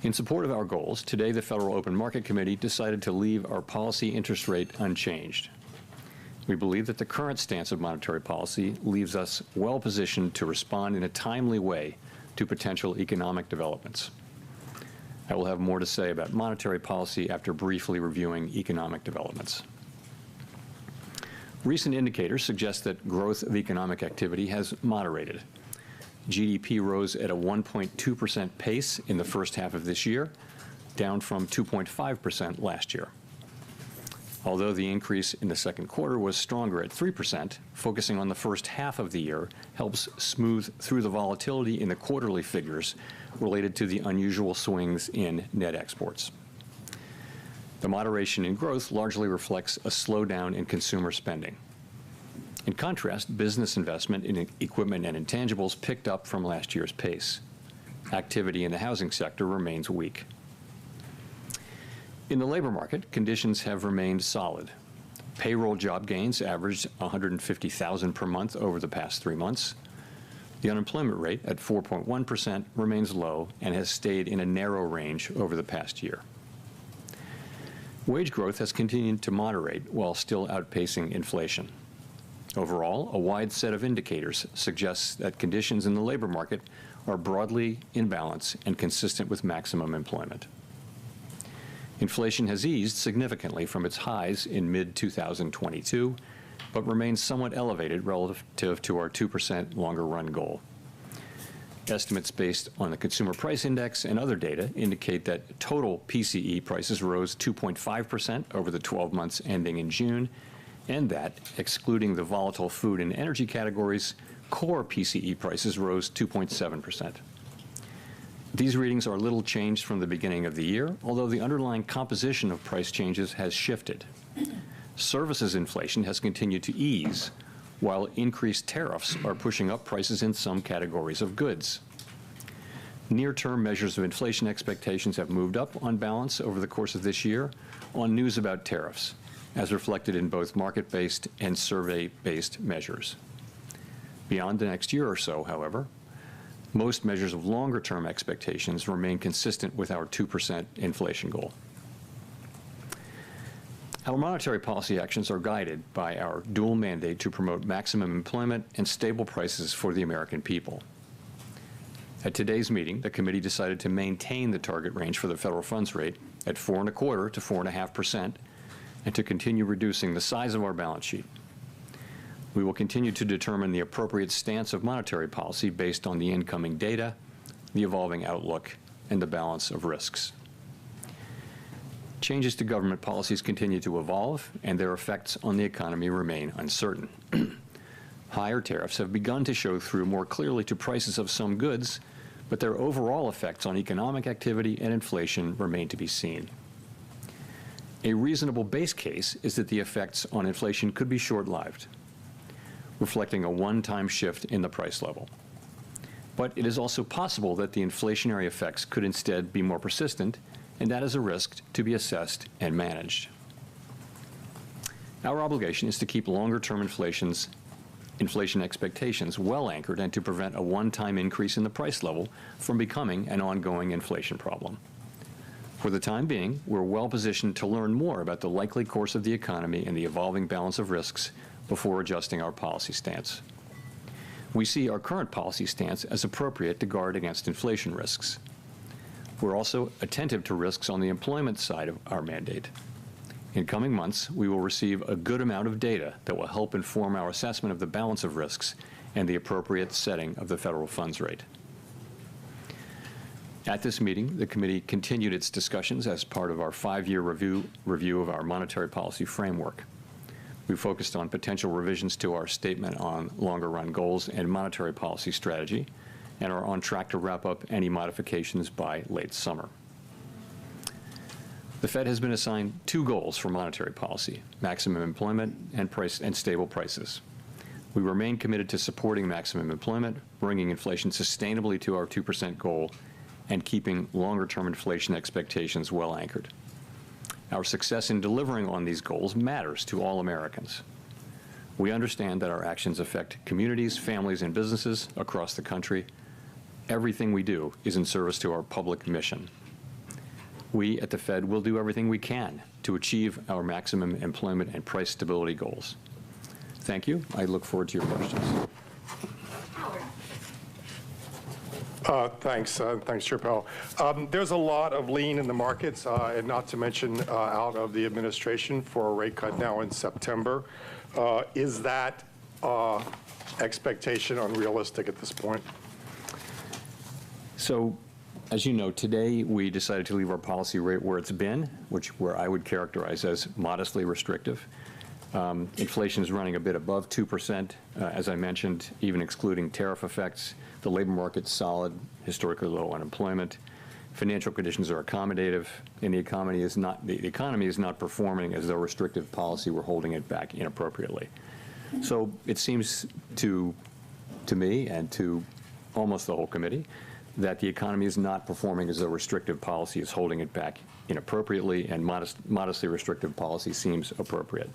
In support of our goals, today the Federal Open Market Committee decided to leave our policy interest rate unchanged. We believe that the current stance of monetary policy leaves us well positioned to respond in a timely way to potential economic developments. I will have more to say about monetary policy after briefly reviewing economic developments. Recent indicators suggest that growth of economic activity has moderated. GDP rose at a 1.2% pace in the first half of this year, down from 2.5% last year. Although the increase in the second quarter was stronger at 3%, focusing on the first half of the year helps smooth through the volatility in the quarterly figures related to the unusual swings in net exports. The moderation in growth largely reflects a slowdown in consumer spending. In contrast, business investment in equipment and intangibles picked up from last year's pace. Activity in the housing sector remains weak. In the labor market, conditions have remained solid. Payroll job gains averaged 150,000 per month over the past 3 months. The unemployment rate at 4.1% remains low and has stayed in a narrow range over the past year. Wage growth has continued to moderate while still outpacing inflation. Overall, a wide set of indicators suggests that conditions in the labor market are broadly in balance and consistent with maximum employment. Inflation has eased significantly from its highs in mid-2022, but remains somewhat elevated relative to our 2% longer-run goal. Estimates based on the Consumer Price Index and other data indicate that total PCE prices rose 2.5% over the 12 months ending in June, and that, excluding the volatile food and energy categories, core PCE prices rose 2.7%. These readings are little changed from the beginning of the year, although the underlying composition of price changes has shifted. Services inflation has continued to ease, while increased tariffs are pushing up prices in some categories of goods. Near-term measures of inflation expectations have moved up on balance over the course of this year on news about tariffs, as reflected in both market-based and survey-based measures. Beyond the next year or so, however, most measures of longer-term expectations remain consistent with our 2% inflation goal. Our monetary policy actions are guided by our dual mandate to promote maximum employment and stable prices for the American people. At today's meeting, the committee decided to maintain the target range for the federal funds rate at 4.25% to 4.5%, and to continue reducing the size of our balance sheet. We will continue to determine the appropriate stance of monetary policy based on the incoming data, the evolving outlook, and the balance of risks. Changes to government policies continue to evolve, and their effects on the economy remain uncertain. Higher tariffs have begun to show through more clearly to prices of some goods, but their overall effects on economic activity and inflation remain to be seen. A reasonable base case is that the effects on inflation could be short-lived, reflecting a one-time shift in the price level. But it is also possible that the inflationary effects could instead be more persistent, and that is a risk to be assessed and managed. Our obligation is to keep longer-term inflation expectations well anchored and to prevent a one-time increase in the price level from becoming an ongoing inflation problem. For the time being, we're well positioned to learn more about the likely course of the economy and the evolving balance of risks before adjusting our policy stance. We see our current policy stance as appropriate to guard against inflation risks. We're also attentive to risks on the employment side of our mandate. In coming months, we will receive a good amount of data that will help inform our assessment of the balance of risks and the appropriate setting of the federal funds rate. At this meeting, the committee continued its discussions as part of our 5-year review of our monetary policy framework. We focused on potential revisions to our statement on longer-run goals and monetary policy strategy, and are on track to wrap up any modifications by late summer. The Fed has been assigned 2 goals for monetary policy: maximum employment and stable prices. We remain committed to supporting maximum employment, bringing inflation sustainably to our 2% goal, and keeping longer-term inflation expectations well anchored. Our success in delivering on these goals matters to all Americans. We understand that our actions affect communities, families, and businesses across the country. Everything we do is in service to our public mission. we at the Fed will do everything we can to achieve our maximum employment and price stability goals. Thank you. I look forward to your questions. Thanks, Chair Powell. There's a lot of lean in the markets, and not to mention out of the administration for a rate cut now in September. Is that expectation unrealistic at this point? So, as you know, today we decided to leave our policy rate where it's been, where I would characterize as modestly restrictive. Inflation is running a bit above 2%, as I mentioned, even excluding tariff effects. The labor market's solid, historically low unemployment. Financial conditions are accommodative, and the economy is not performing as though restrictive policy were holding it back inappropriately. So it seems to me and to almost the whole committee that the economy is not performing as though restrictive policy is holding it back inappropriately, and modestly restrictive policy seems appropriate.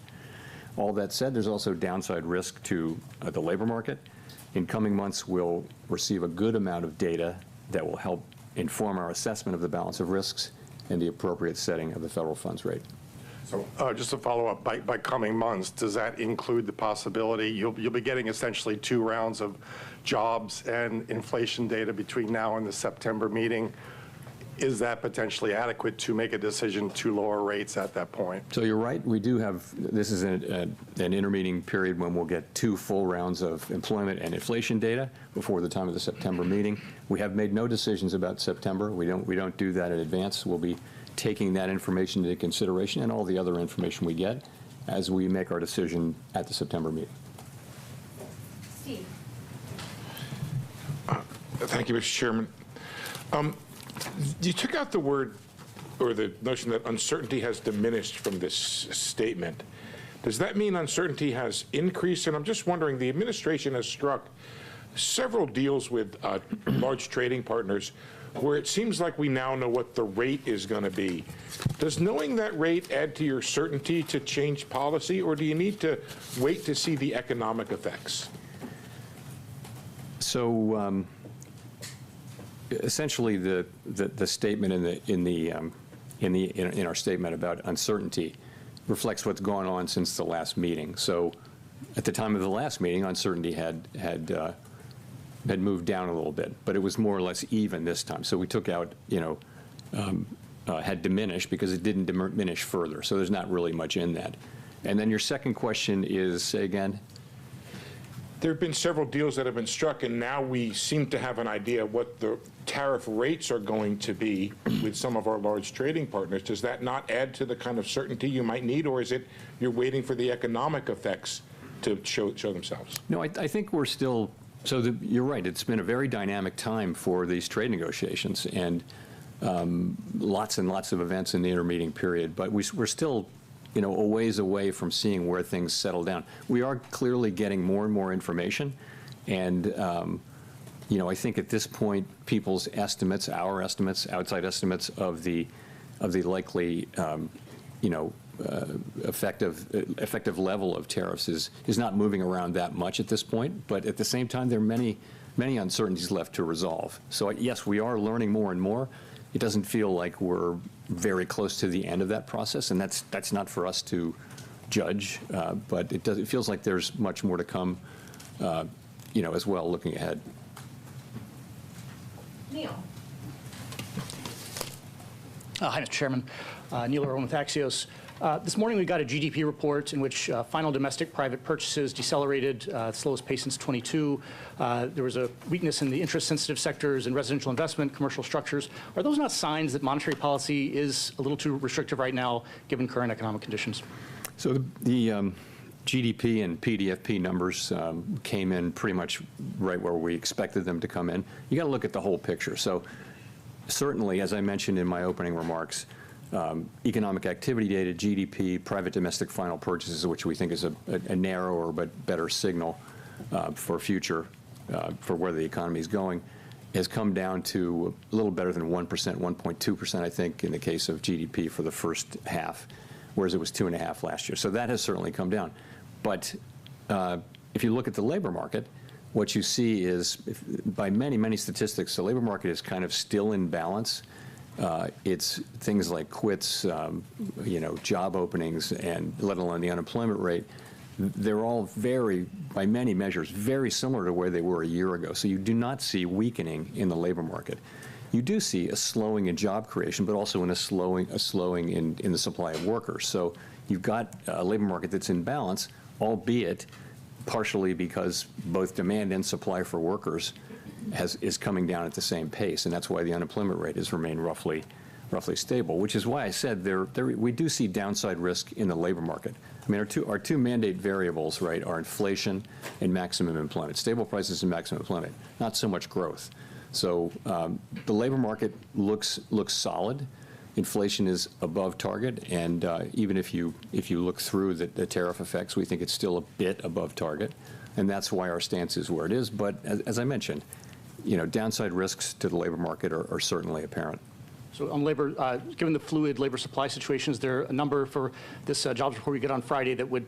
All that said, there's also downside risk to the labor market. In coming months, we'll receive a good amount of data that will help inform our assessment of the balance of risks and the appropriate setting of the federal funds rate. So just to follow up, by coming months, does that include the possibility you'll be getting essentially 2 rounds of jobs and inflation data between now and the September meeting? Is that potentially adequate to make a decision to lower rates at that point? So you're right. We do have, this is an intermeeting period when we'll get 2 full rounds of employment and inflation data before the time of the September meeting. We have made no decisions about September. We don't do that in advance. We'll be taking that information into consideration and all the other information we get as we make our decision at the September meeting. Steve. Thank you, Mr. Chairman. You took out the word or the notion that uncertainty has diminished from this statement. Does that mean uncertainty has increased? And I'm just wondering, the administration has struck several deals with large trading partners where it seems like we now know what the rate is going to be. Does knowing that rate add to your certainty to change policy, or do you need to wait to see the economic effects? So essentially, the statement in our statement about uncertainty reflects what's gone on since the last meeting. So at the time of the last meeting, uncertainty had moved down a little bit, but it was more or less even this time. So we took out, had diminished because it didn't diminish further. So there's not really much in that. And then your second question is, say again? There have been several deals that have been struck, and now we seem to have an idea what the tariff rates are going to be with some of our large trading partners. Does that not add to the kind of certainty you might need, or is it you're waiting for the economic effects to show themselves? No, I think we're still, you're right, it's been a very dynamic time for these trade negotiations, and lots and lots of events in the intermeeting period, but we're still a ways away from seeing where things settle down. We are clearly getting more and more information, and I think at this point, people's estimates, our estimates, outside estimates of the likely, effective level of tariffs is not moving around that much at this point. But at the same time, there are many uncertainties left to resolve. So yes, we are learning more and more. It doesn't feel like we're very close to the end of that process, and that's not for us to judge. But it feels like there's much more to come, as well, looking ahead. Neil. Hi, Mr. Chairman. Neil Irwin with Axios. This morning we got a GDP report in which final domestic private purchases decelerated, slowest pace since 22. There was a weakness in the interest-sensitive sectors and residential investment, commercial structures. Are those not signs that monetary policy is a little too restrictive right now, given current economic conditions? So the GDP and PDFP numbers came in pretty much right where we expected them to come in. You got to look at the whole picture. So certainly, as I mentioned in my opening remarks, economic activity data, GDP, private domestic final purchases, which we think is a narrower but better signal for future, for where the economy is going, has come down to a little better than 1%, 1.2%, I think, in the case of GDP for the first half, whereas it was 2.5% last year. So that has certainly come down. But if you look at the labor market, what you see is, by many, many statistics, the labor market is kind of still in balance. It's things like quits, job openings, and let alone the unemployment rate. They're all by many measures, very similar to where they were a year ago. So you do not see weakening in the labor market. You do see a slowing in job creation, but also a slowing in the supply of workers. So you've got a labor market that's in balance, albeit partially because both demand and supply for workers is coming down at the same pace, and that's why the unemployment rate has remained roughly stable, which is why I said we do see downside risk in the labor market. I mean, our two mandate variables, right, are inflation and maximum employment, stable prices and maximum employment, not so much growth. So the labor market looks solid. Inflation is above target, and even if you look through the tariff effects, we think it's still a bit above target, and that's why our stance is where it is. But as I mentioned, downside risks to the labor market are certainly apparent. So on labor, given the fluid labor supply situation, is there a number for this jobs report we get on Friday that would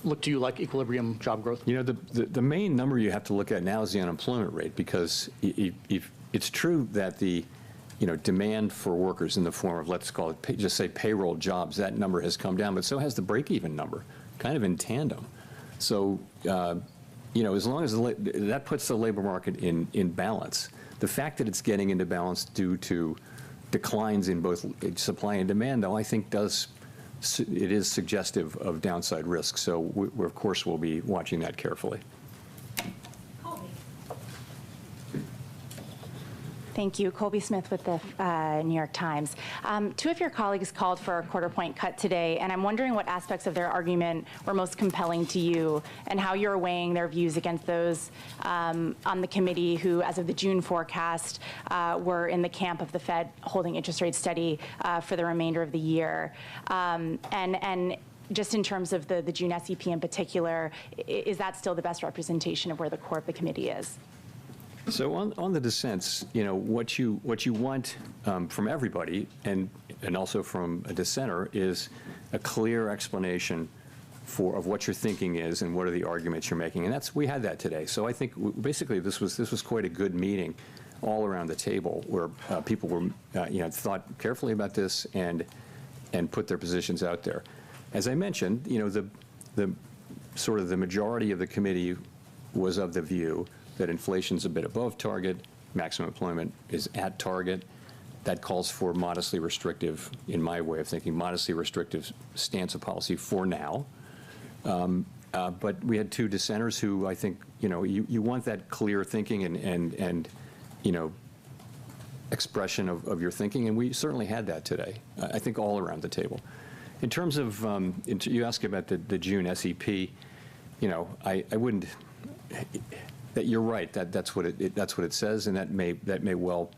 look to you like equilibrium job growth? The main number you have to look at now is the unemployment rate, because it's true that the demand for workers in the form of, let's call it, just say payroll jobs, that number has come down, but so has the break-even number, kind of in tandem. So, as long as that puts the labor market in balance, the fact that it's getting into balance due to declines in both supply and demand, though, I think it is suggestive of downside risk. So we of course, will be watching that carefully. Thank you. Colby Smith with the New York Times. Two of your colleagues called for a quarter-point cut today, and I'm wondering what aspects of their argument were most compelling to you and how you're weighing their views against those on the committee who, as of the June forecast, were in the camp of the Fed holding interest rates steady for the remainder of the year. And just in terms of the June SEP in particular, is that still the best representation of where the core of the committee is? So on the dissents, what you want from everybody and also from a dissenter is a clear explanation of what your thinking is and what are the arguments you're making, and we had that today. So I think basically this was quite a good meeting all around the table where people were thought carefully about this and put their positions out there. As I mentioned, the sort of the majority of the committee was of the view that inflation's a bit above target, maximum employment is at target. That calls for modestly restrictive, in my way of thinking, modestly restrictive stance of policy for now. But we had two dissenters who I think, you want that clear thinking and expression of your thinking, and we certainly had that today, I think all around the table. In terms of, you asked about the June SEP, I wouldn't, you're right. That's what it says, and that may well.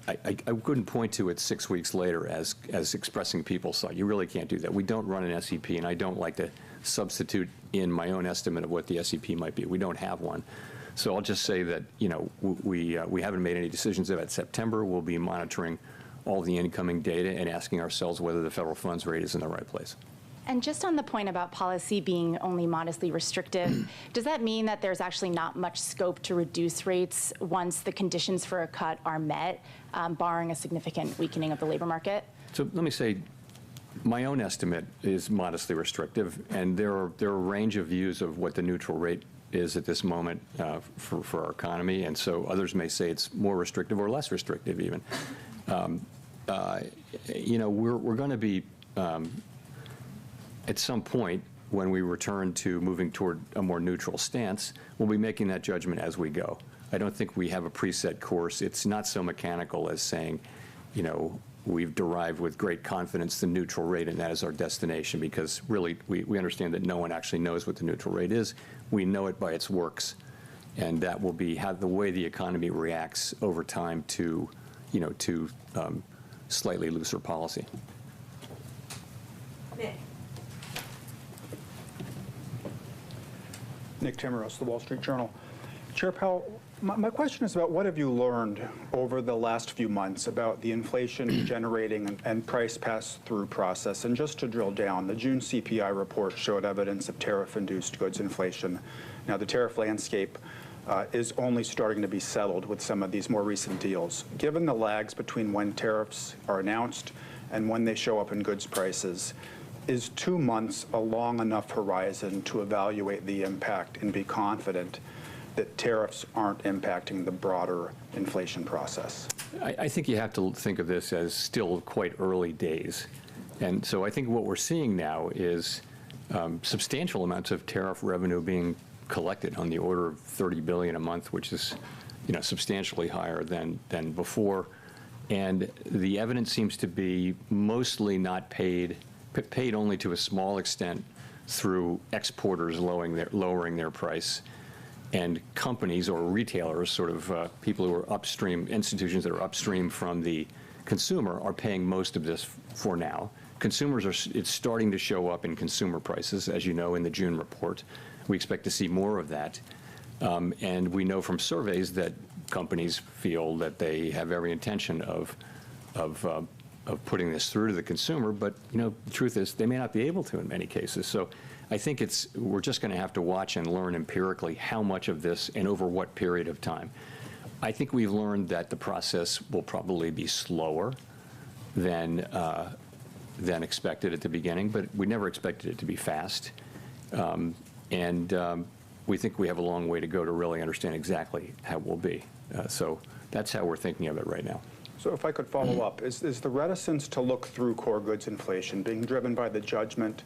I couldn't point to it 6 weeks later as expressing people's thought. You really can't do that. We don't run an SEP, and I don't like to substitute in my own estimate of what the SEP might be. We don't have one, so I'll just say that we haven't made any decisions about September. We'll be monitoring all the incoming data and asking ourselves whether the federal funds rate is in the right place. And just on the point about policy being only modestly restrictive, does that mean that there's actually not much scope to reduce rates once the conditions for a cut are met, barring a significant weakening of the labor market? So let me say, my own estimate is modestly restrictive, and there are a range of views of what the neutral rate is at this moment for our economy, and so others may say it's more restrictive or less restrictive even. We're going to be at some point, when we return to moving toward a more neutral stance, we'll be making that judgment as we go. I don't think we have a preset course. It's not so mechanical as saying, we've derived with great confidence the neutral rate and that is our destination, because really we understand that no one actually knows what the neutral rate is. We know it by its works, and that will be the way the economy reacts over time to, slightly looser policy. Nick Timmeros, The Wall Street Journal. Chair Powell, my question is about what have you learned over the last few months about the inflation generating and price pass-through process? And just to drill down, the June CPI report showed evidence of tariff-induced goods inflation. Now, the tariff landscape is only starting to be settled with some of these more recent deals. Given the lags between when tariffs are announced and when they show up in goods prices, is 2 months a long enough horizon to evaluate the impact and be confident that tariffs aren't impacting the broader inflation process? I think you have to think of this as still quite early days. And so I think what we're seeing now is substantial amounts of tariff revenue being collected on the order of $30 billion a month, which is, substantially higher than before. And the evidence seems to be mostly not paid only to a small extent through exporters lowering their price, and companies or retailers, sort of people who are upstream, institutions that are upstream from the consumer, are paying most of this for now. Consumers it's starting to show up in consumer prices, as you know, in the June report. We expect to see more of that. And we know from surveys that companies feel that they have every intention of putting this through to the consumer, but the truth is they may not be able to in many cases. So I think we're just going to have to watch and learn empirically how much of this and over what period of time. I think we've learned that the process will probably be slower than expected at the beginning, but we never expected it to be fast. We think we have a long way to go to really understand exactly how it will be. So that's how we're thinking of it right now. So if I could follow up, is the reticence to look through core goods inflation being driven by the judgment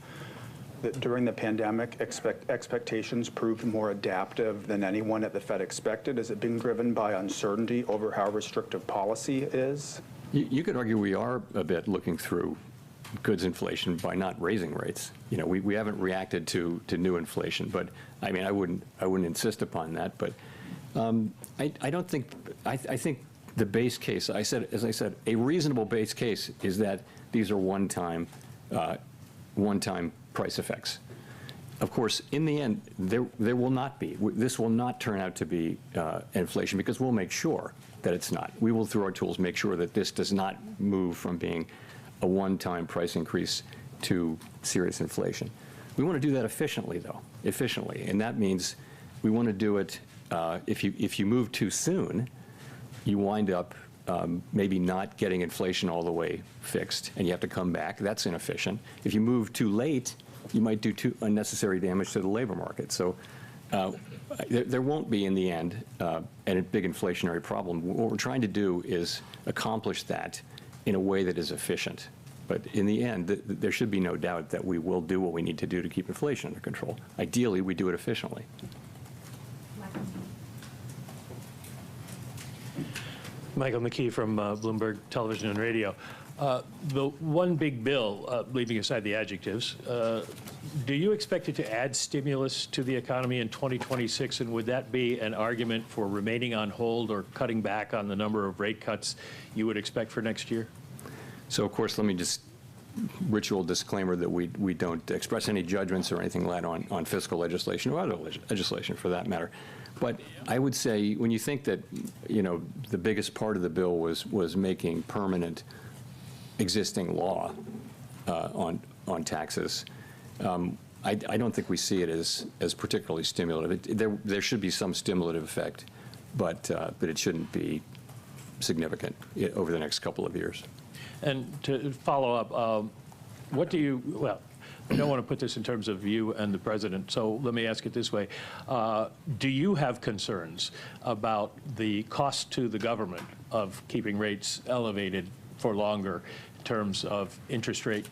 that during the pandemic expectations proved more adaptive than anyone at the Fed expected? Is it being driven by uncertainty over how restrictive policy is? You could argue we are a bit looking through goods inflation by not raising rates. We haven't reacted to new inflation, but I mean, I wouldn't insist upon that. But I don't think, I think the base case, as I said, a reasonable base case is that these are one-time price effects. Of course, in the end, there will not be. This will not turn out to be inflation, because we'll make sure that it's not. We will, through our tools, make sure that this does not move from being a one-time price increase to serious inflation. We want to do that efficiently, though, and that means we want to do it. If you move too soon, you wind up maybe not getting inflation all the way fixed, and you have to come back. That's inefficient. If you move too late, you might do unnecessary damage to the labor market. So there won't be, in the end, a big inflationary problem. What we're trying to do is accomplish that in a way that is efficient. But in the end, there should be no doubt that we will do what we need to do to keep inflation under control. Ideally, we do it efficiently. Michael McKee from Bloomberg Television and Radio. The one big bill, leaving aside the adjectives, do you expect it to add stimulus to the economy in 2026? And would that be an argument for remaining on hold or cutting back on the number of rate cuts you would expect for next year? So, of course, let me just ritual disclaimer that we don't express any judgments or anything like that on fiscal legislation or other legislation for that matter. But I would say when you think that, the biggest part of the bill was making permanent existing law on taxes, I don't think we see it as particularly stimulative. There should be some stimulative effect, but it shouldn't be significant over the next couple of years. And to follow up, I don't want to put this in terms of you and the president, so let me ask it this way. Do you have concerns about the cost to the government of keeping rates elevated for longer in terms of interest rate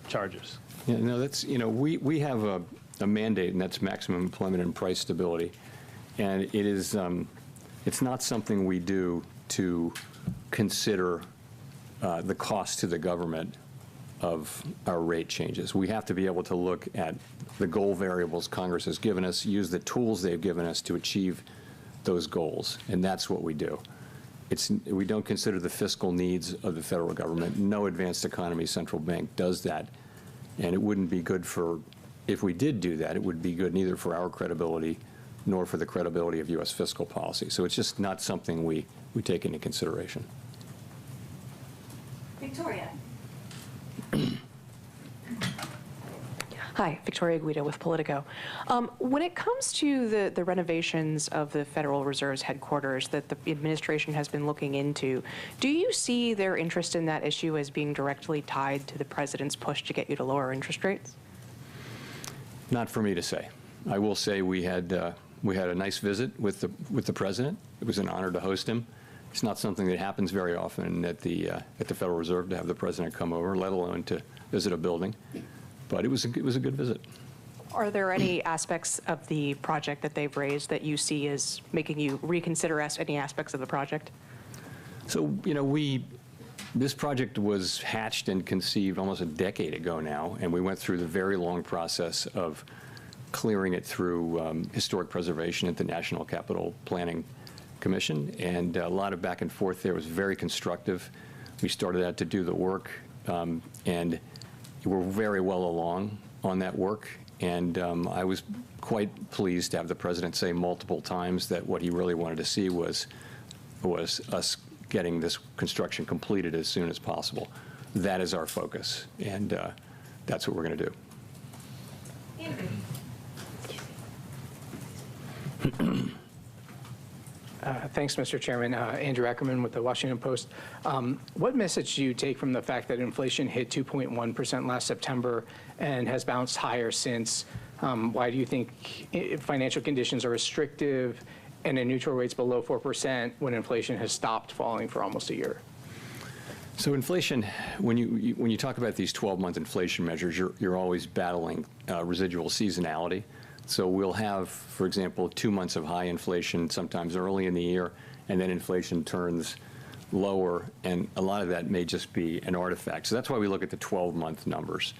charges? Yeah, no, that's, we have a mandate, and that's maximum employment and price stability. And it is, it's not something we do to consider the cost to the government of our rate changes. We have to be able to look at the goal variables Congress has given us, use the tools they've given us to achieve those goals, and that's what we do. We don't consider the fiscal needs of the federal government. No advanced economy central bank does that, and it wouldn't be good if we did do that, it would be good neither for our credibility nor for the credibility of U.S. fiscal policy. So it's just not something we take into consideration. Victoria. Hi, Victoria Guida with Politico. When it comes to the renovations of the Federal Reserve's headquarters that the administration has been looking into, do you see their interest in that issue as being directly tied to the president's push to get you to lower interest rates? Not for me to say. I will say we had a nice visit with the president. It was an honor to host him. It's not something that happens very often at the Federal Reserve to have the president come over, let alone to visit a building. But it was a good visit. Are there any aspects of the project that they've raised that you see as making you reconsider any aspects of the project? So, you know, this project was hatched and conceived almost a decade ago now, and we went through the very long process of clearing it through historic preservation at the National Capital Planning Commission, and a lot of back and forth there. It was very constructive. We started out to do the work, and we're very well along on that work, and I was quite pleased to have the president say multiple times that what he really wanted to see was us getting this construction completed as soon as possible. That is our focus, and that's what we're going to do. Thanks, Mr. Chairman. Andrew Ackerman with the Washington Post. What message do you take from the fact that inflation hit 2.1% last September and has bounced higher since? Why do you think financial conditions are restrictive and a neutral rate's below 4% when inflation has stopped falling for almost a year? So inflation, when you talk about these 12-month inflation measures, you're always battling residual seasonality. So we'll have, for example, 2 months of high inflation sometime early in the year, and then inflation turns lower, and a lot of that may just be an artifact. So that's why we look at the 12-month numbers.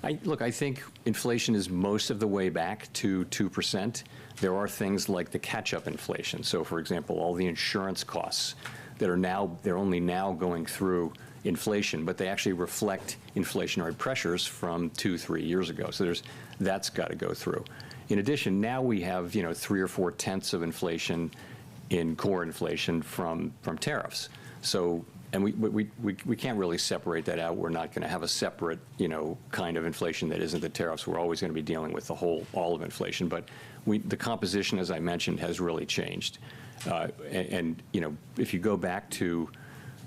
I think inflation is most of the way back to 2%. There are things like the catch-up inflation. So, for example, all the insurance costs that they're only now going through inflation, but they actually reflect inflationary pressures from 2-3 years ago. So that's got to go through. In addition, now we have 3 or 4 tenths of inflation in core inflation from tariffs. So, and we can't really separate that out. We're not going to have a separate kind of inflation that isn't the tariffs. We're always going to be dealing with all of inflation. But the composition, as I mentioned, has really changed. And if you go back to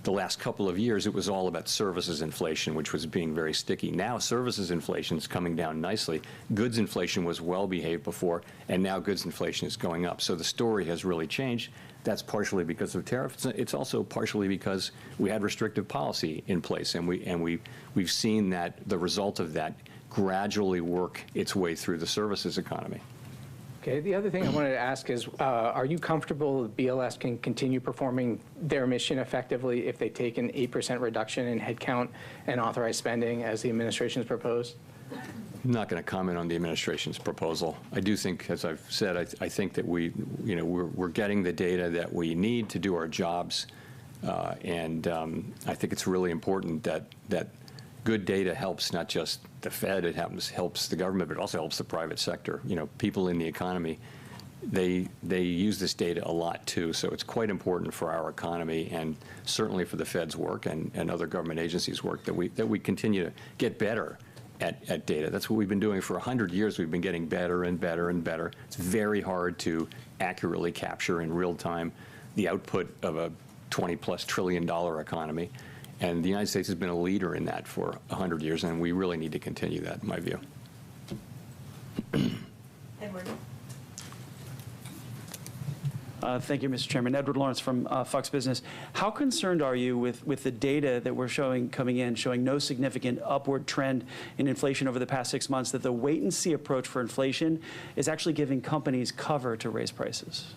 the last couple of years, it was all about services inflation, which was being very sticky. Now services inflation is coming down nicely. Goods inflation was well behaved before, and now goods inflation is going up. So the story has really changed. That's partially because of tariffs. It's also partially because we had restrictive policy in place, and we've seen that the result of that gradually work its way through the services economy. Okay, the other thing I wanted to ask is, are you comfortable that BLS can continue performing their mission effectively if they take an 8% reduction in headcount and authorized spending as the administration has proposed? I'm not going to comment on the administration's proposal. I do think, as I've said, I think that we're getting the data that we need to do our jobs, and I think it's really important that good data helps not just the Fed, it helps the government, but it also helps the private sector. People in the economy, they use this data a lot too, so it's quite important for our economy and certainly for the Fed's work and other government agencies' work that we continue to get better at data. That's what we've been doing for 100 years. We've been getting better and better and better. It's very hard to accurately capture in real time the output of a $20+ trillion economy. And the United States has been a leader in that for 100 years, and we really need to continue that, in my view. Edward. Thank you, Mr. Chairman. Edward Lawrence from Fox Business. How concerned are you with the data that we're coming in, showing no significant upward trend in inflation over the past 6 months, that the wait-and-see approach for inflation is actually giving companies cover to raise prices?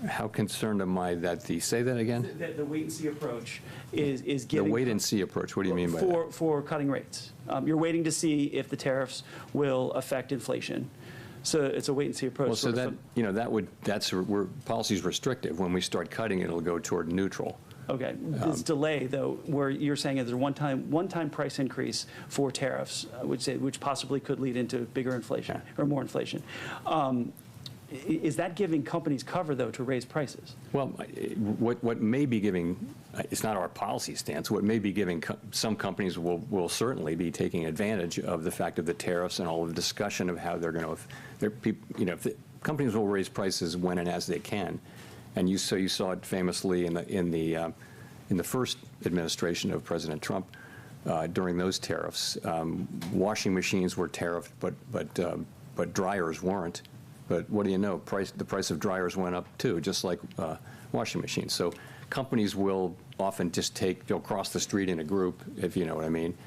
How concerned am I that say that again? The wait-and-see approach is giving... The wait-and-see approach, what do you mean by that? For cutting rates. You're waiting to see if the tariffs will affect inflation. So it's a wait-and-see approach. Well, so that's where policy's restrictive. When we start cutting, it'll go toward neutral. Okay. This delay, though, where you're saying there's a one-time price increase for tariffs, which possibly could lead into bigger inflation or more inflation. Is that giving companies cover, though, to raise prices? Well, what may be giving, it's not our policy stance, what may be giving, some companies will certainly be taking advantage of the fact of the tariffs and all of the discussion of how they're going to, if the companies will raise prices when and as they can. And you saw it famously in the first administration of President Trump during those tariffs. Washing machines were tariffed, but dryers weren't. But what do you know? The price of dryers went up too, just like washing machines. So companies will often just they'll cross the street in a group, if you know what I mean.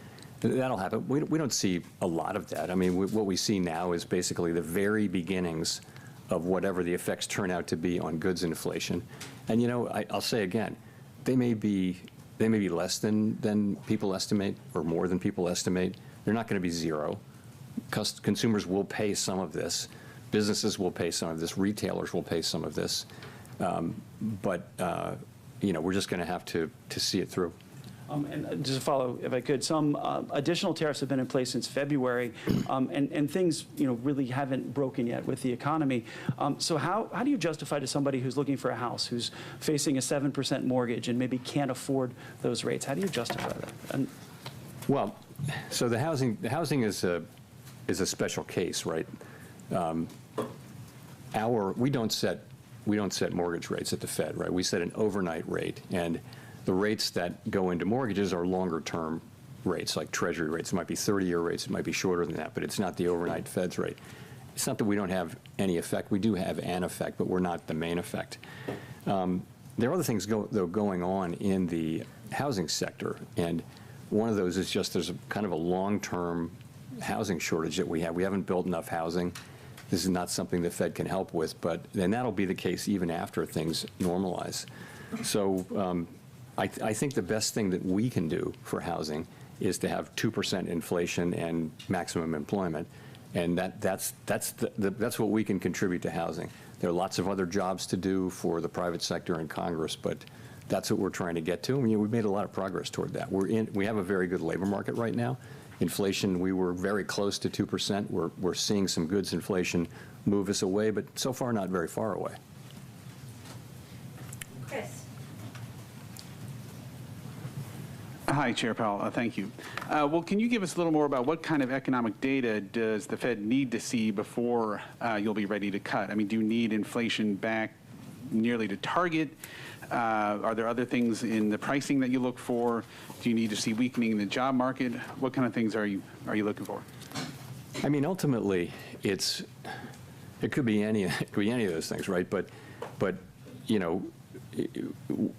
That'll happen. We don't see a lot of that. I mean, what we see now is basically the very beginnings of whatever the effects turn out to be on goods inflation. And I'll say again, they may be less than people estimate, or more than people estimate. They're not going to be zero. Consumers will pay some of this. Businesses will pay some of this. Retailers will pay some of this. But we're just going to have to see it through. And just to follow, if I could, some additional tariffs have been in place since February, and things really haven't broken yet with the economy. So how do you justify to somebody who's looking for a house, who's facing a 7% mortgage and maybe can't afford those rates? How do you justify that? Well, so the housing is a special case, right? We don't set mortgage rates at the Fed, right? We set an overnight rate, and the rates that go into mortgages are longer-term rates, like Treasury rates. It might be 30-year rates. It might be shorter than that, but it's not the overnight Fed's rate. It's not that we don't have any effect. We do have an effect, but we're not the main effect. There are other things, though, going on in the housing sector, and one of those is just there's kind of a long-term housing shortage that we have. We haven't built enough housing. This is not something the Fed can help with, but then that'll be the case even after things normalize. So I think the best thing that we can do for housing is to have 2% inflation and maximum employment, and that's what we can contribute to housing. There are lots of other jobs to do for the private sector and Congress, but that's what we're trying to get to. I mean, we've made a lot of progress toward that. We have a very good labor market right now. Inflation, we were very close to 2%. We're seeing some goods inflation move us away, but so far not very far away. Chris. Hi, Chair Powell. Thank you. Well, can you give us a little more about what kind of economic data does the Fed need to see before you'll be ready to cut? I mean, do you need inflation back nearly to target? Are there other things in the pricing that you look for? Do you need to see weakening in the job market? What kind of things are you looking for? I mean, ultimately, it could be any of those things, right? But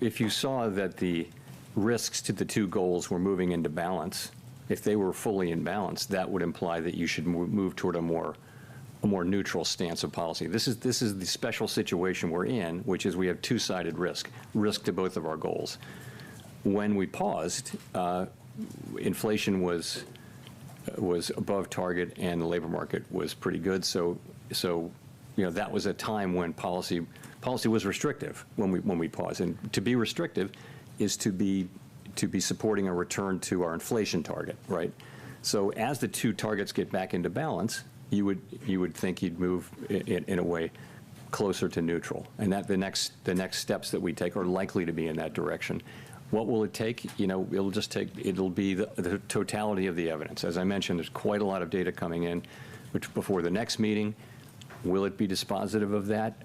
if you saw that the risks to the two goals were moving into balance, if they were fully in balance, that would imply that you should move toward a more neutral stance of policy. This is the special situation we're in, which is we have two-sided risk to both of our goals. When we paused, inflation was above target and the labor market was pretty good. So that was a time when policy was restrictive when we paused. And to be restrictive is to be supporting a return to our inflation target, right? So as the two targets get back into balance, you would think you'd move in a way closer to neutral, and that the next steps that we take are likely to be in that direction. What will it take? It'll be the totality of the evidence. As I mentioned, there's quite a lot of data coming in, which before the next meeting, will it be dispositive of that?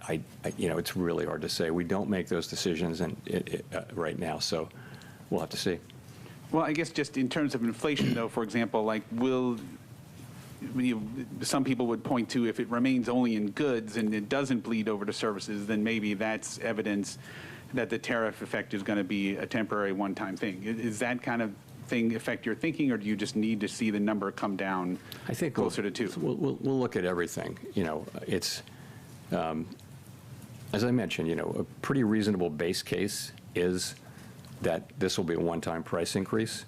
It's really hard to say. We don't make those decisions right now, so we'll have to see. Well, I guess just in terms of inflation, though, for example, like some people would point to if it remains only in goods and it doesn't bleed over to services, then maybe that's evidence that the tariff effect is going to be a temporary one-time thing. Is that kind of thing affect your thinking, or do you just need to see the number come down closer to 2? We'll look at everything. It's, as I mentioned, a pretty reasonable base case is that this will be a one-time price increase.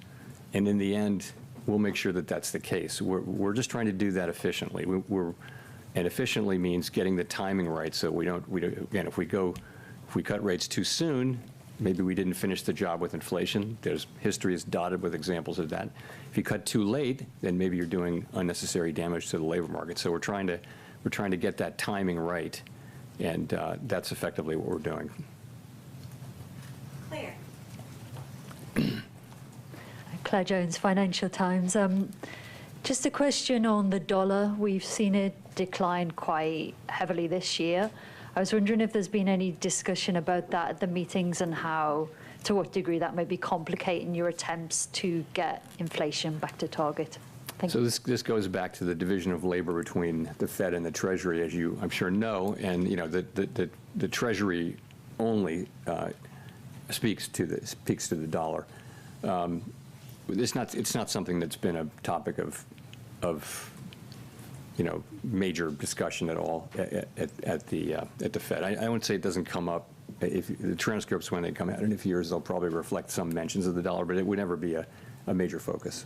And in the end, we'll make sure that that's the case. We're just trying to do that efficiently. And efficiently means getting the timing right so we don't, again, if we cut rates too soon, maybe we didn't finish the job with inflation. History is dotted with examples of that. If you cut too late, then maybe you're doing unnecessary damage to the labor market. So we're trying to get that timing right. And that's effectively what we're doing. Claire. Claire Jones, Financial Times. Just a question on the dollar. We've seen it decline quite heavily this year. I was wondering if there's been any discussion about that at the meetings and how, to what degree that might be complicating your attempts to get inflation back to target. Thank you. So this goes back to the division of labor between the Fed and the Treasury, as you, I'm sure, know. And the Treasury only speaks to the dollar. It's not something that's been a topic of major discussion at all at the Fed. I won't say it doesn't come up. If the transcripts, when they come out in a few years, they'll probably reflect some mentions of the dollar, but it would never be a major focus.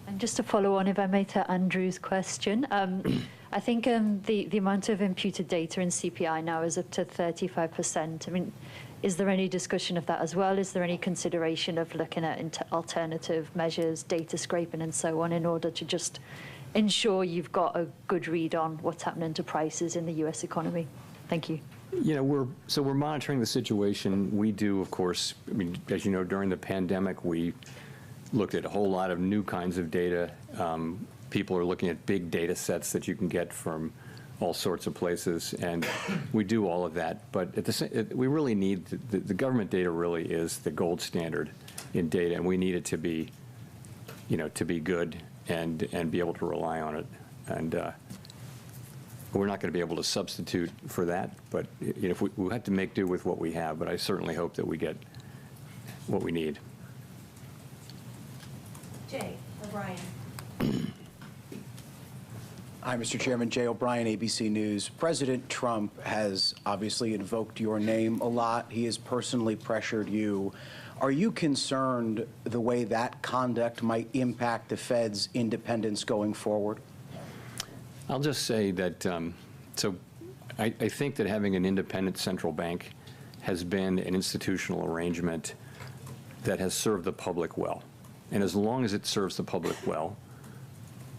And just to follow on, if I may, to Andrew's question, I think the amount of imputed data in CPI now is up to 35%. I mean, is there any discussion of that as well? Is there any consideration of looking at alternative measures, data scraping and so on, in order to just ensure you've got a good read on what's happening to prices in the U.S. economy? Thank you. We're monitoring the situation. We do, of course, I mean, as you know, during the pandemic, we looked at a whole lot of new kinds of data. People are looking at big data sets that you can get from all sorts of places, and we do all of that. But at the same, we really need the government data. Really is the gold standard in data, and we need it to be, to be good and be able to rely on it. And we're not going to be able to substitute for that. But if we have to make do with what we have. But I certainly hope that we get what we need. Jay O'Brien. Hi, Mr. Chairman. Jay O'Brien, ABC News. President Trump has obviously invoked your name a lot. He has personally pressured you. Are you concerned the way that conduct might impact the Fed's independence going forward? I'll just say that, I think that having an independent central bank has been an institutional arrangement that has served the public well. And as long as it serves the public well,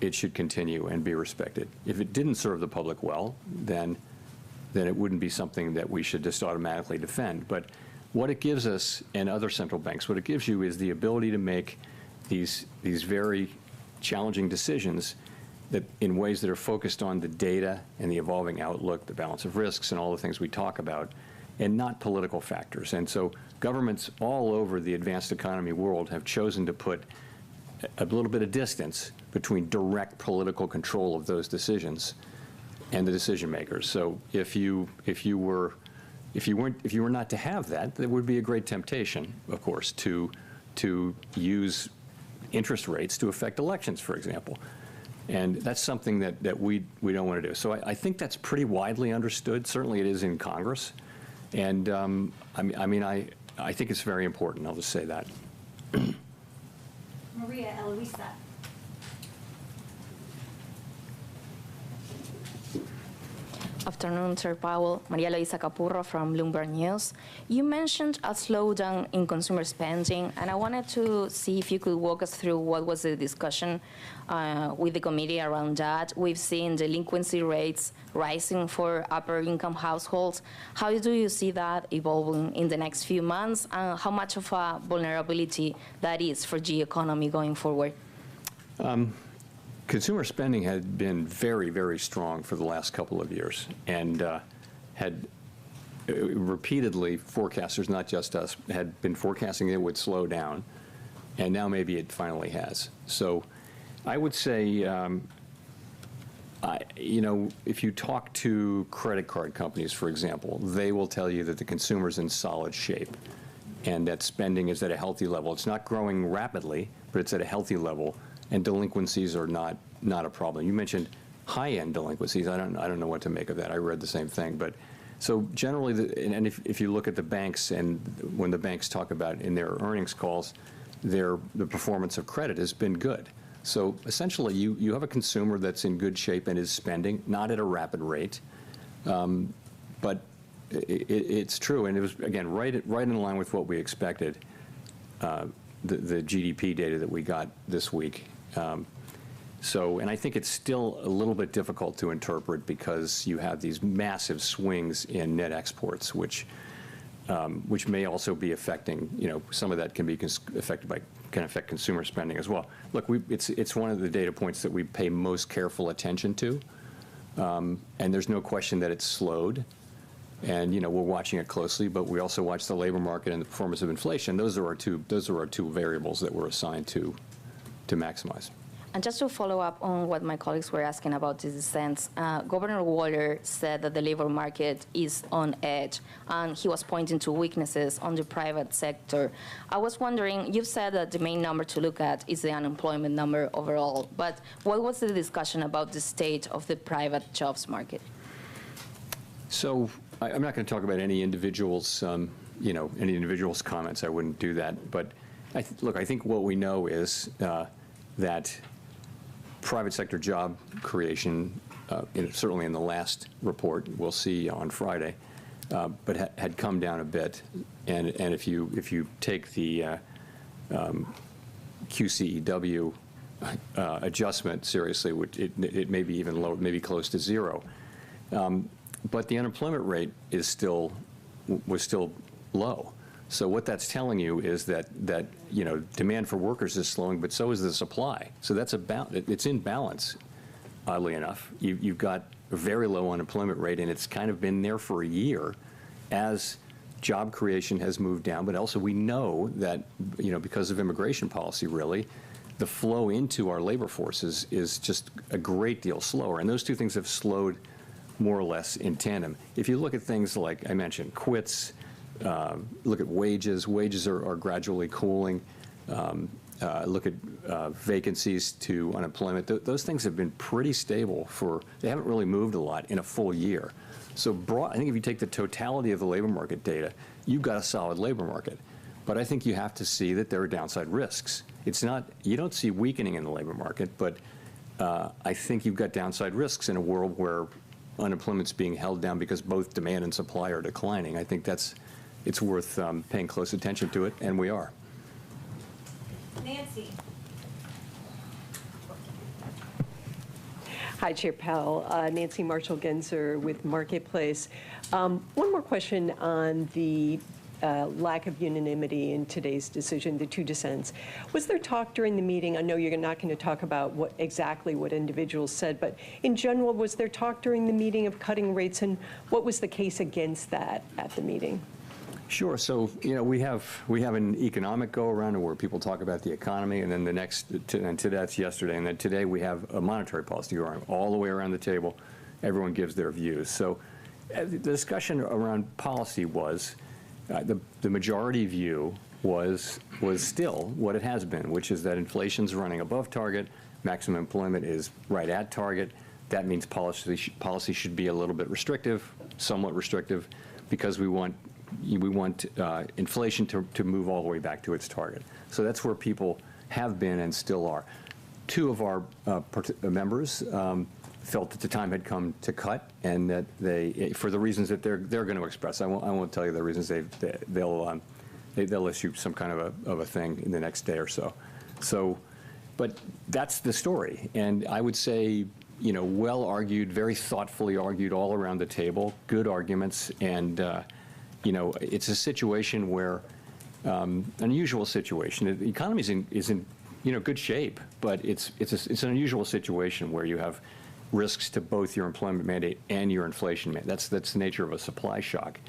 it should continue and be respected. If it didn't serve the public well, then it wouldn't be something that we should just automatically defend. But what it gives us, and other central banks, what it gives you is the ability to make these very challenging decisions that in ways that are focused on the data and the evolving outlook, the balance of risks, and all the things we talk about, and not political factors. And so governments all over the advanced economy world have chosen to put a little bit of distance between direct political control of those decisions and the decision makers. So if you were not to have that, there would be a great temptation, of course, to use interest rates to affect elections, for example. And that's something that we don't want to do. So I think that's pretty widely understood. Certainly it is in Congress. And I think it's very important. I'll just say that. Maria Eloisa. Afternoon, Chair Powell. Maria Luisa Capurro from Bloomberg News. You mentioned a slowdown in consumer spending, and I wanted to see if you could walk us through what was the discussion with the committee around that. We've seen delinquency rates rising for upper-income households. How do you see that evolving in the next few months, and how much of a vulnerability that is for the economy going forward? Consumer spending had been very, very strong for the last couple of years, and had repeatedly, forecasters, not just us, had been forecasting it would slow down, and now maybe it finally has. So I would say, if you talk to credit card companies, for example, they will tell you that the consumer's in solid shape and that spending is at a healthy level. It's not growing rapidly, but it's at a healthy level. And delinquencies are not a problem. You mentioned high-end delinquencies. I don't know what to make of that. I read the same thing. But so generally, and if you look at the banks, and when the banks talk about in their earnings calls, the performance of credit has been good. So essentially, you have a consumer that's in good shape and is spending, not at a rapid rate, but it's true. And it was, again, right in line with what we expected. The GDP data that we got this week So, and I think it's still a little bit difficult to interpret because you have these massive swings in net exports, which may also be affecting, some of that can be can affect consumer spending as well. Look, it's one of the data points that we pay most careful attention to, and there's no question that it's slowed. And we're watching it closely, but we also watch the labor market and the performance of inflation. Those are our two variables that we're assigned to maximize. And just to follow up on what my colleagues were asking about this dissent, Governor Waller said that the labor market is on edge, and he was pointing to weaknesses on the private sector. I was wondering, you've said that the main number to look at is the unemployment number overall, but what was the discussion about the state of the private jobs market? So I'm not going to talk about any individual's, any individual's comments. I wouldn't do that. But look, I think what we know is that private sector job creation, certainly in the last report, we'll see on Friday, but had come down a bit. And if you take the QCEW adjustment seriously, it may be even lower, maybe close to zero. But the unemployment rate was still low. So what that's telling you is that demand for workers is slowing, but so is the supply. So it's in balance, oddly enough. You've got a very low unemployment rate, and it's kind of been there for a year as job creation has moved down. But also we know that because of immigration policy, really, the flow into our labor forces is just a great deal slower, and those two things have slowed more or less in tandem. If you look at things like I mentioned, quits, look at wages. Wages are gradually cooling. Look at vacancies to unemployment. Those things have been pretty stable they haven't really moved a lot in a full year. So I think if you take the totality of the labor market data, you've got a solid labor market. But I think you have to see that there are downside risks. You don't see weakening in the labor market, but I think you've got downside risks in a world where unemployment's being held down because both demand and supply are declining. I think it's worth paying close attention to it, and we are. Nancy. Hi, Chair Powell. Nancy Marshall-Genzer with Marketplace. One more question on the lack of unanimity in today's decision, the two dissents. Was there talk during the meeting? I know you're not going to talk about exactly what individuals said, but in general, was there talk during the meeting of cutting rates, and what was the case against that at the meeting? Sure. So we have an economic go-around where people talk about the economy, and then that's yesterday, and then today we have a monetary policy go-around all the way around the table. Everyone gives their views. So the discussion around policy was the majority view was still what it has been, which is that inflation's running above target, maximum employment is right at target. That means policy should be a little bit restrictive, somewhat restrictive, because we want inflation to move all the way back to its target. So that's where people have been and still are. Two of our members felt that the time had come to cut, and that for the reasons that they're going to express. I won't tell you the reasons. They'll issue some kind of a thing in the next day or so. But that's the story, and I would say well argued, very thoughtfully argued all around the table, good arguments, and it's a situation where unusual situation. The economy is in good shape, but it's an unusual situation where you have risks to both your employment mandate and your inflation mandate. That's the nature of a supply shock.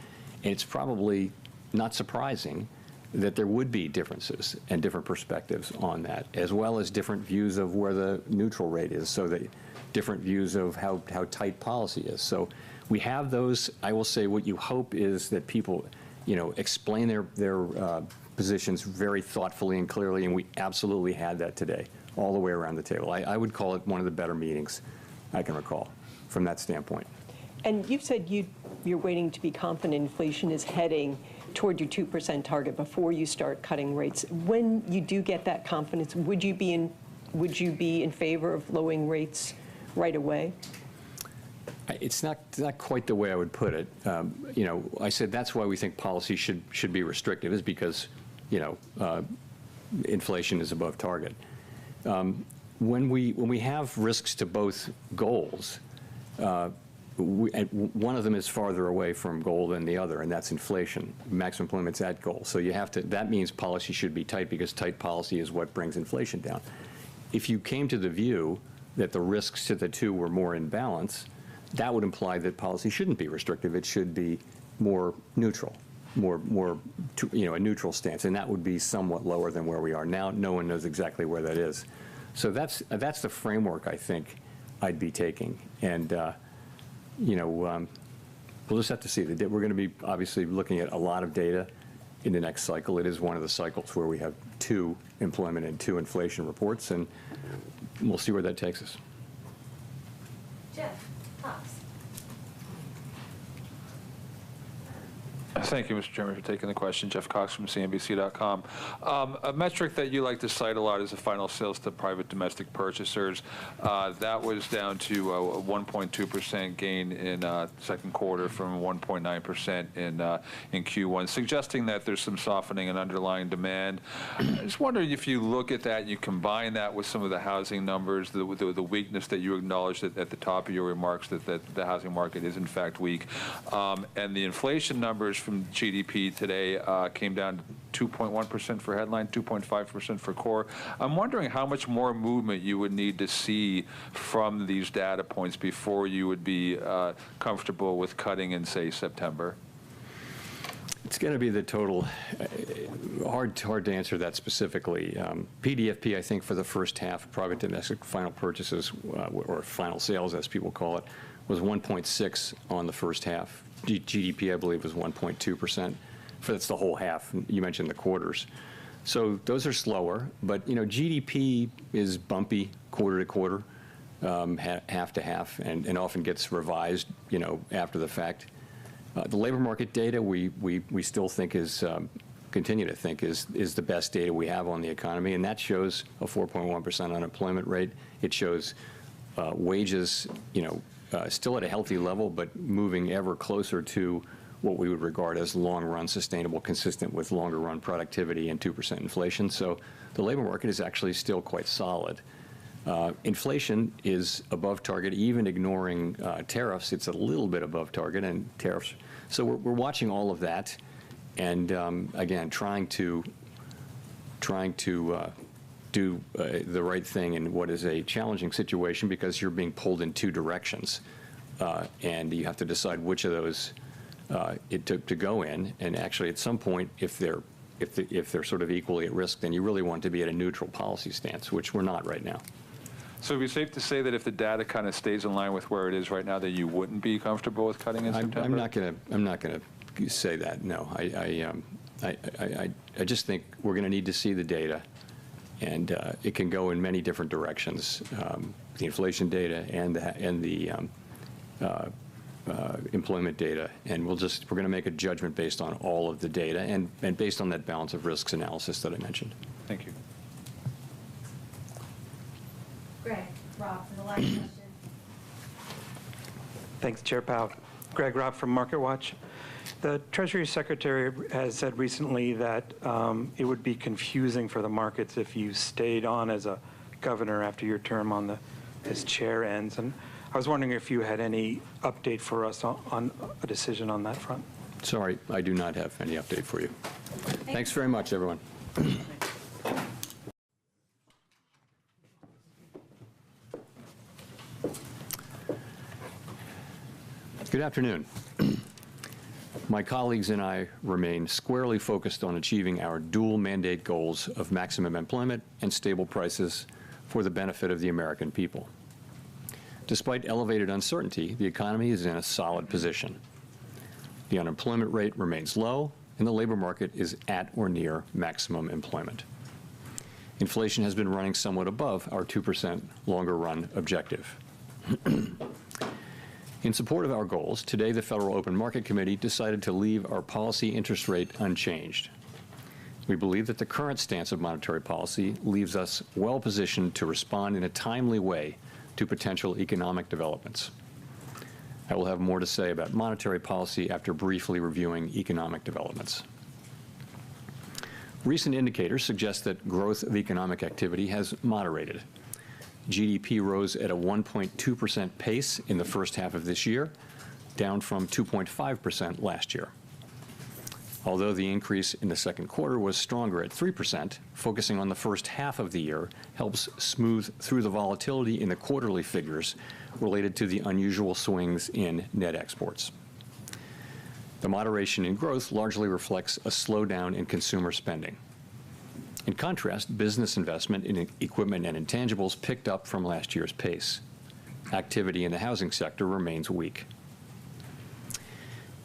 And it's probably not surprising that there would be differences and different perspectives on that, as well as different views of where the neutral rate is, so that different views of how tight policy is. So we have those. I will say what you hope is that people, explain their positions very thoughtfully and clearly, and we absolutely had that today, all the way around the table. I would call it one of the better meetings I can recall from that standpoint. And you've said you're waiting to be confident inflation is heading toward your 2% target before you start cutting rates. When you do get that confidence, would you be in favor of lowering rates right away? It's not quite the way I would put it. I said that's why we think policy should be restrictive, is because inflation is above target. when we have risks to both goals, one of them is farther away from goal than the other, and that's inflation. Maximum employment's at goal. So you have to, that means policy should be tight, because tight policy is what brings inflation down. If you came to the view that the risks to the two were more in balance, that would imply that policy shouldn't be restrictive. It should be more neutral, more a neutral stance, and that would be somewhat lower than where we are now. No one knows exactly where that is. So that's the framework I think I'd be taking, and we'll just have to see. We're going to be obviously looking at a lot of data in the next cycle. It is one of the cycles where we have 2 employment and 2 inflation reports, and we'll see where that takes us. Jeff Cox. Thank you, Mr. Chairman, for taking the question. Jeff Cox from CNBC.com. A metric that you like to cite a lot is the final sales to private domestic purchasers. That was down to a 1.2% gain in second quarter from 1.9% in Q1, suggesting that there's some softening in underlying demand. I just wondering if you look at that, you combine that with some of the housing numbers, the weakness that you acknowledged at the top of your remarks, that the housing market is in fact weak, and the inflation numbers from GDP today came down to 2.1% for headline, 2.5% for core. I'm wondering how much more movement you would need to see from these data points before you would be comfortable with cutting in, say, September. It's going to be the total. Hard to answer that specifically. PDFP, I think, for the first half, private domestic final purchases, or final sales, as people call it, was 1.6 on the first half. GDP, I believe, was 1.2%. That's the whole half. You mentioned the quarters. So those are slower, but GDP is bumpy quarter to quarter, half to half, and often gets revised, after the fact. The labor market data we still think is, continue to think is the best data we have on the economy, and that shows a 4.1% unemployment rate. It shows wages, still at a healthy level, but moving ever closer to what we would regard as long-run sustainable, consistent with longer-run productivity and 2% inflation. So the labor market is actually still quite solid. Inflation is above target, even ignoring tariffs. It's a little bit above target, and tariffs. So we're watching all of that, and again, trying to do the right thing in what is a challenging situation, because you're being pulled in 2 directions, and you have to decide which of those to go in. And actually, at some point, if they're sort of equally at risk, then you really want to be at a neutral policy stance, which we're not right now. So it'd be safe to say that if the data kind of stays in line with where it is right now, that you wouldn't be comfortable with cutting in September? I'm not going to say that. No, I just think we're going to need to see the data. And it can go in many different directions, the inflation data and the employment data. And we're going to make a judgment based on all of the data and based on that balance of risks analysis that I mentioned. Thank you. Greg, Rob, for the last question. Thanks, Chair Powell. Greg Robb from MarketWatch. The Treasury Secretary has said recently that it would be confusing for the markets if you stayed on as a governor after your term as chair ends. And I was wondering if you had any update for us on a decision on that front. Sorry, I do not have any update for you. Thanks very much, everyone. Good afternoon. My colleagues and I remain squarely focused on achieving our dual mandate goals of maximum employment and stable prices for the benefit of the American people. Despite elevated uncertainty, the economy is in a solid position. The unemployment rate remains low, and the labor market is at or near maximum employment. Inflation has been running somewhat above our 2% longer-run objective. In support of our goals, today the Federal Open Market Committee decided to leave our policy interest rate unchanged. We believe that the current stance of monetary policy leaves us well positioned to respond in a timely way to potential economic developments. I will have more to say about monetary policy after briefly reviewing economic developments. Recent indicators suggest that growth of economic activity has moderated. GDP rose at a 1.2% pace in the first half of this year, down from 2.5% last year. Although the increase in the second quarter was stronger at 3%, focusing on the first half of the year helps smooth through the volatility in the quarterly figures related to the unusual swings in net exports. The moderation in growth largely reflects a slowdown in consumer spending. In contrast, business investment in equipment and intangibles picked up from last year's pace. Activity in the housing sector remains weak.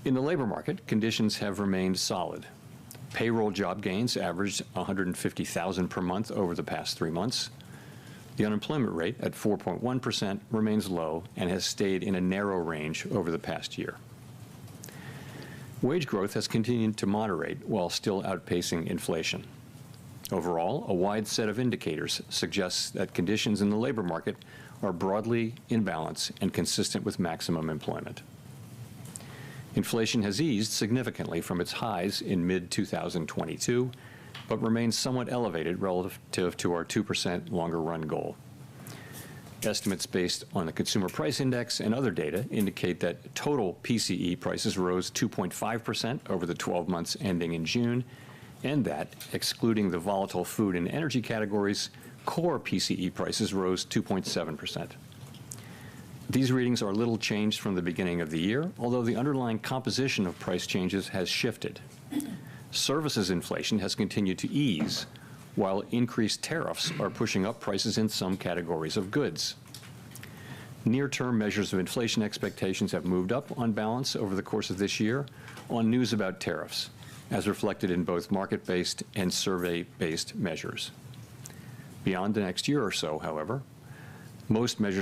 In the labor market, conditions have remained solid. Payroll job gains averaged 150,000 per month over the past 3 months. The unemployment rate at 4.1% remains low and has stayed in a narrow range over the past year. Wage growth has continued to moderate while still outpacing inflation. Overall, a wide set of indicators suggests that conditions in the labor market are broadly in balance and consistent with maximum employment. Inflation has eased significantly from its highs in mid-2022, but remains somewhat elevated relative to our 2% longer-run goal. Estimates based on the Consumer Price Index and other data indicate that total PCE prices rose 2.5% over the 12 months ending in June, and that, excluding the volatile food and energy categories, core PCE prices rose 2.7%. These readings are little changed from the beginning of the year, although the underlying composition of price changes has shifted. Services inflation has continued to ease, while increased tariffs are pushing up prices in some categories of goods. Near-term measures of inflation expectations have moved up on balance over the course of this year on news about tariffs, as reflected in both market-based and survey-based measures. Beyond the next year or so, however, most measures